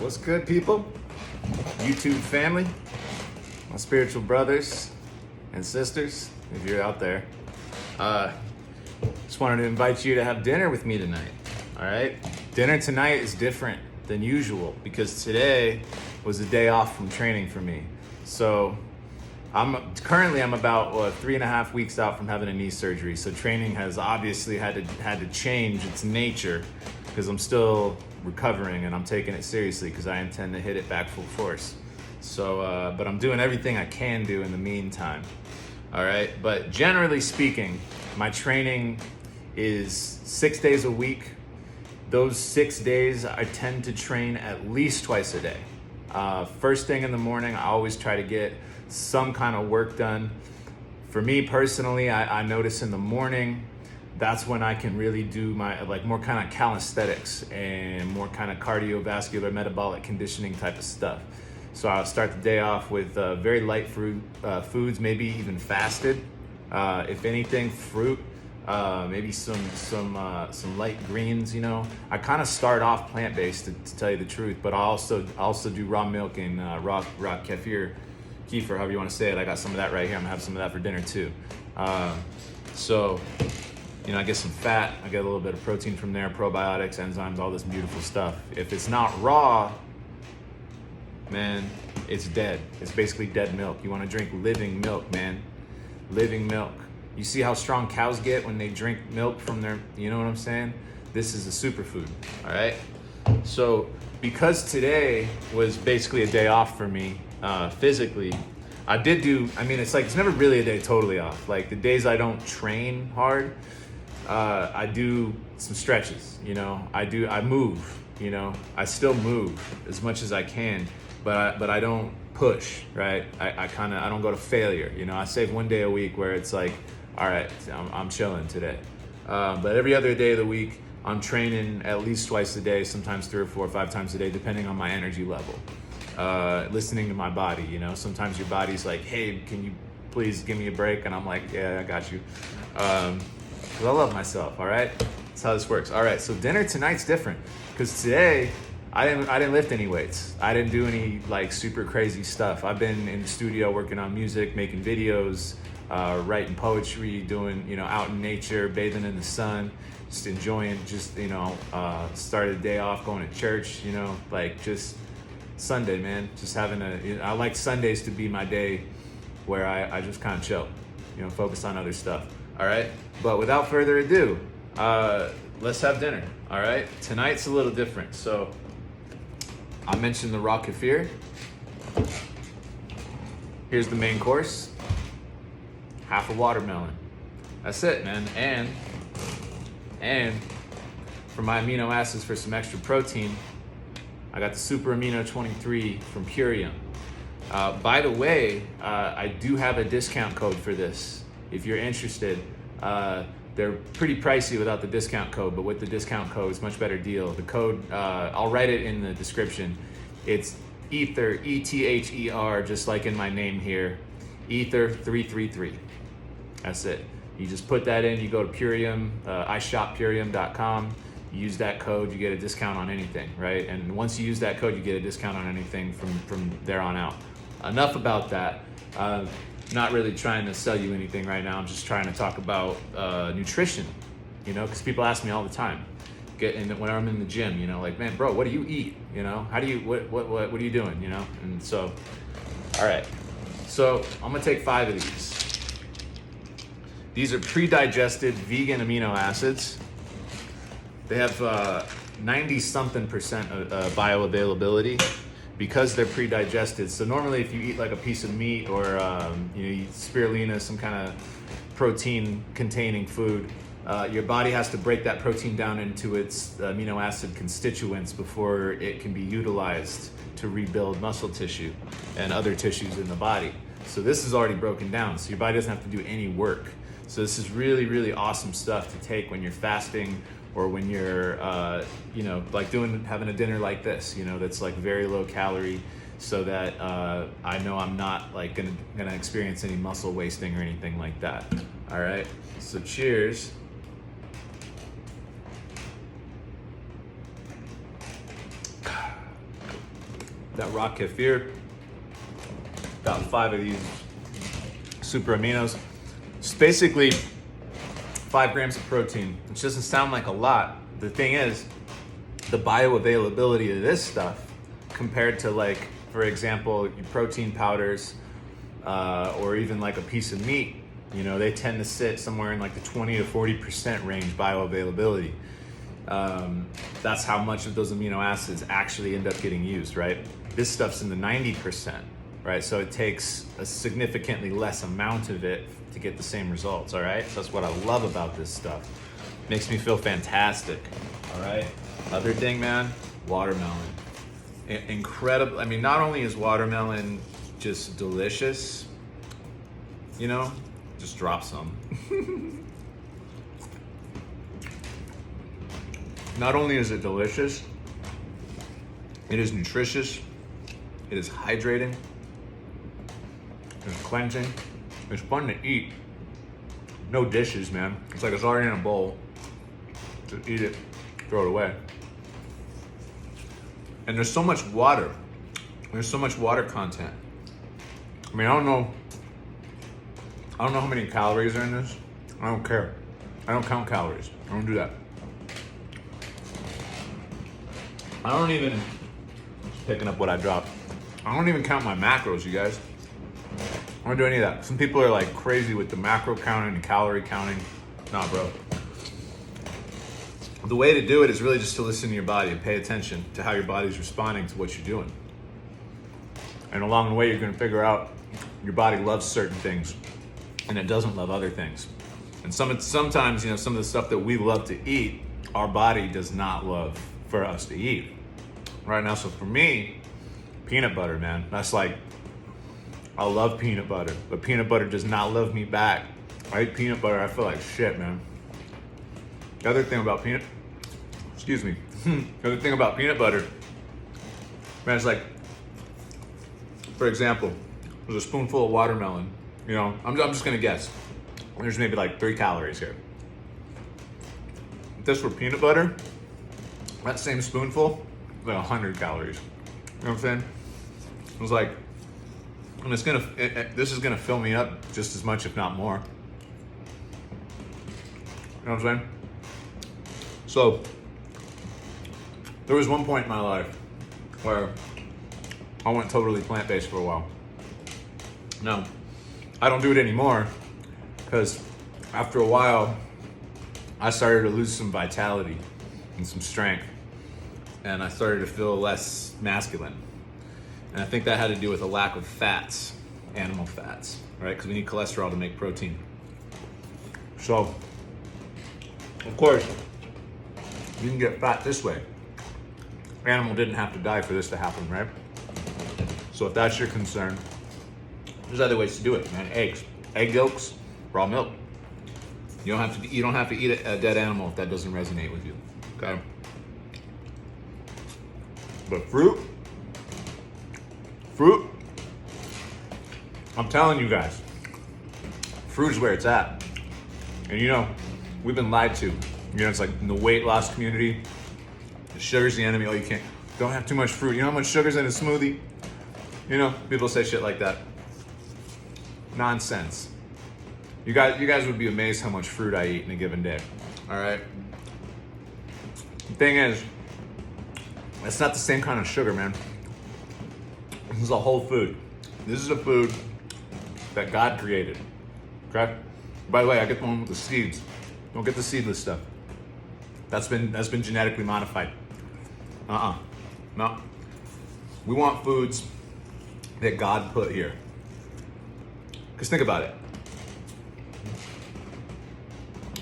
What's good, people? YouTube family, my spiritual brothers and sisters, if you're out there. Just wanted to invite you to have dinner with me tonight, all right? Dinner tonight is different than usual because today was a day off from training for me. So I'm about 3.5 weeks out from having a knee surgery. So training has obviously had to change its nature because I'm still recovering and I'm taking it seriously because I intend to hit it back full force. So, but I'm doing everything I can do in the meantime. All right. But generally speaking, my training is 6 days a week. Those 6 days, I tend to train at least twice a day. First thing in the morning, I always try to get some kind of work done. For me personally, I notice in the morning, that's when I can really do my more kind of calisthenics and more kind of cardiovascular metabolic conditioning type of stuff. So I'll start the day off with very light foods, maybe even fasted. If anything, fruit, maybe some light greens. You know, I kind of start off plant-based to tell you the truth, but I also do raw milk and raw kefir, however you want to say it. I got some of that right here. I'm gonna have some of that for dinner too. So, you know, I get some fat, I get a little bit of protein from there, probiotics, enzymes, all this beautiful stuff. If it's not raw, man, it's dead. It's basically dead milk. You want to drink living milk, man. Living milk. You see how strong cows get when they drink milk from their, you know what I'm saying? This is a superfood, all right? So because today was basically a day off for me physically, it's never really a day totally off. Like the days I don't train hard, I do some stretches, you know, I move, you know, I still move as much as I can, but I don't push, right? I don't go to failure, you know. I save one day a week where it's like, all right, I'm chilling today. But every other day of the week, I'm training at least twice a day, sometimes 3 or 4 or 5 times a day, depending on my energy level. Listening to my body, you know, sometimes your body's like, hey, can you please give me a break? And I'm like, yeah, I got you. Because I love myself, all right? That's how this works. All right, so dinner tonight's different because today I didn't lift any weights. I didn't do any like super crazy stuff. I've been in the studio working on music, making videos, writing poetry, doing, you know, out in nature, bathing in the sun, just enjoying, started the day off going to church, you know, like just Sunday, man, just I like Sundays to be my day where I just kind of chill, you know, focus on other stuff. All right. But without further ado, let's have dinner. All right. Tonight's a little different. So I mentioned the raw kefir. Here's the main course. Half a watermelon. That's it, man. And for my amino acids for some extra protein, I got the Super Amino 23 from Purium. By the way, I do have a discount code for this. If you're interested, they're pretty pricey without the discount code, but with the discount code, it's a much better deal. The code, I'll write it in the description. It's Ether, E-T-H-E-R, just like in my name here, Ether333. That's it. You just put that in, you go to Purium, iShopPurium.com, you use that code, you get a discount on anything, right? And once you use that code, you get a discount on anything from there on out. Enough about that. Not really trying to sell you anything right now. I'm just trying to talk about nutrition, you know, because people ask me all the time. When I'm in the gym, you know, like, man, bro, what do you eat? You know, what are you doing? You know, and so, all right. So I'm gonna take 5 of these. These are pre-digested vegan amino acids. They have 90-something% bioavailability because they're pre-digested. So normally if you eat like a piece of meat or you eat spirulina, some kind of protein containing food, your body has to break that protein down into its amino acid constituents before it can be utilized to rebuild muscle tissue and other tissues in the body. So this is already broken down, so your body doesn't have to do any work. So this is really, really awesome stuff to take when you're fasting or when you're, having a dinner like this, you know, that's like very low calorie, so that I know I'm not like gonna experience any muscle wasting or anything like that. All right, so cheers. that raw kefir. Got 5 of these super aminos. It's basically 5 grams of protein, which doesn't sound like a lot. The thing is, the bioavailability of this stuff compared to, like, for example, your protein powders or even like a piece of meat, you know, they tend to sit somewhere in like the 20 to 40% range bioavailability. That's how much of those amino acids actually end up getting used, right? This stuff's in the 90%, right? So it takes a significantly less amount of it to get the same results, all right? So that's what I love about this stuff. Makes me feel fantastic, all right? Other thing, man, watermelon. Incredible. I mean, not only is watermelon just delicious, you know, just drop some. Not only is it delicious, it is nutritious, it is hydrating, it's cleansing, it's fun to eat. No dishes, man. It's like it's already in a bowl. Just eat it, throw it away. And there's so much water. There's so much water content. I mean, I don't know how many calories are in this. I don't care. I don't count calories. I don't do that. I don't even, picking up what I dropped, I don't even count my macros, you guys. I don't do any of that. Some people are like crazy with the macro counting and calorie counting. Nah, bro. The way to do it is really just to listen to your body and pay attention to how your body's responding to what you're doing. And along the way, you're gonna figure out your body loves certain things and it doesn't love other things. And sometimes, you know, some of the stuff that we love to eat, our body does not love for us to eat. Right now, so for me, peanut butter, man, that's like, I love peanut butter, but peanut butter does not love me back. I eat peanut butter, I feel like shit, man. The other thing about peanut butter, man, it's like, for example, there's a spoonful of watermelon, you know, I'm just gonna guess. There's maybe like 3 calories here. If this were peanut butter, that same spoonful, like 100 calories. You know what I'm saying? It was like, and it's gonna, this is gonna fill me up just as much, if not more. You know what I'm saying? So, there was one point in my life where I went totally plant-based for a while. Now, I don't do it anymore because after a while, I started to lose some vitality and some strength, and I started to feel less masculine. And I think that had to do with a lack of fats, animal fats, right? Because we need cholesterol to make protein. So, of course, you can get fat this way. Animal didn't have to die for this to happen, right? So if that's your concern, there's other ways to do it, man. Eggs, egg yolks, raw milk. You don't have to eat a dead animal if that doesn't resonate with you, okay? But fruit, I'm telling you guys, fruit is where it's at. And you know, we've been lied to. You know, it's like in the weight loss community, sugar's the enemy. Oh, you don't have too much fruit. You know how much sugar's in a smoothie? You know, people say shit like that. Nonsense. You guys would be amazed how much fruit I eat in a given day. All right. The thing is, it's not the same kind of sugar, man. This is a whole food. This is a food that God created. Okay? By the way, I get the one with the seeds. Don't get the seedless stuff. That's been genetically modified. No. We want foods that God put here. Because think about it.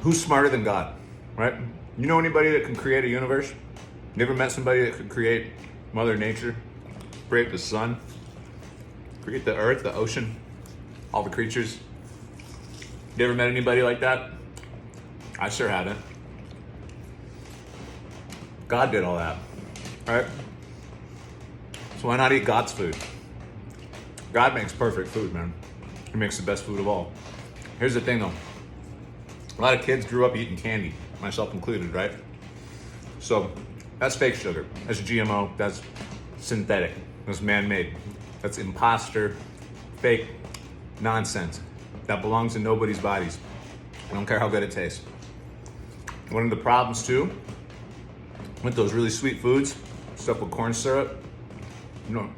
Who's smarter than God, right? You know anybody that can create a universe? You ever met somebody that could create Mother Nature, create the sun, create the earth, the ocean, all the creatures? You ever met anybody like that? I sure haven't. God did all that, right? So why not eat God's food? God makes perfect food, man. He makes the best food of all. Here's the thing though. A lot of kids grew up eating candy, myself included, right? So that's fake sugar. That's GMO. That's synthetic. That's man-made. That's imposter, fake nonsense. That belongs in nobody's bodies. I don't care how good it tastes. One of the problems too, with those really sweet foods, stuff with corn syrup, you know,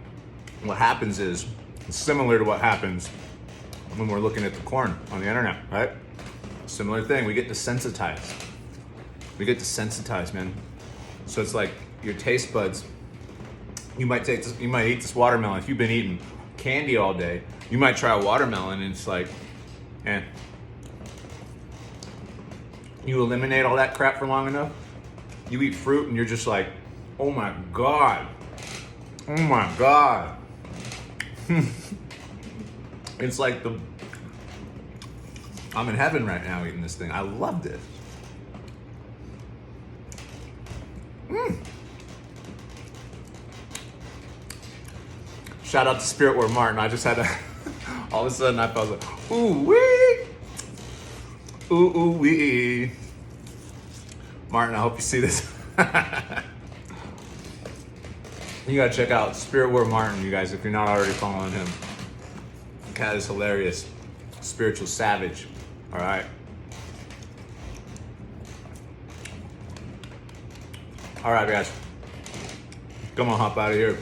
what happens is, it's similar to what happens when we're looking at the corn on the internet, right? Similar thing, we get desensitized. We get desensitized, man. So it's like your taste buds, you might eat this watermelon. If you've been eating candy all day, you might try a watermelon and it's like, you eliminate all that crap for long enough, you eat fruit and you're just like, oh my God. Oh my God. It's like I'm in heaven right now eating this thing. I loved it. Shout out to Spirit Word Martin. I just had to, all of a sudden I felt like, ooh wee. Ooh, ooh wee. Martin, I hope you see this. You gotta check out Spirit Word Martin, you guys, if you're not already following him. The cat is hilarious. Spiritual savage. All right. All right, guys. Come on, hop out of here.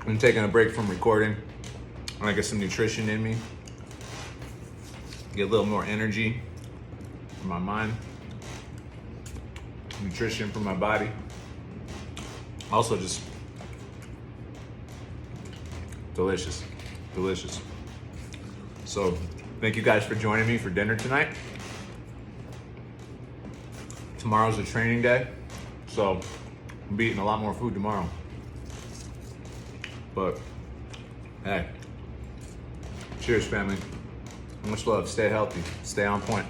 I'm taking a break from recording. I want to get some nutrition in me. Get a little more energy for my mind. Nutrition for my body. Also just delicious. Delicious. So thank you guys for joining me for dinner tonight. Tomorrow's a training day, so I'll be eating a lot more food tomorrow. But hey, cheers, family. Much love. Stay healthy. Stay on point.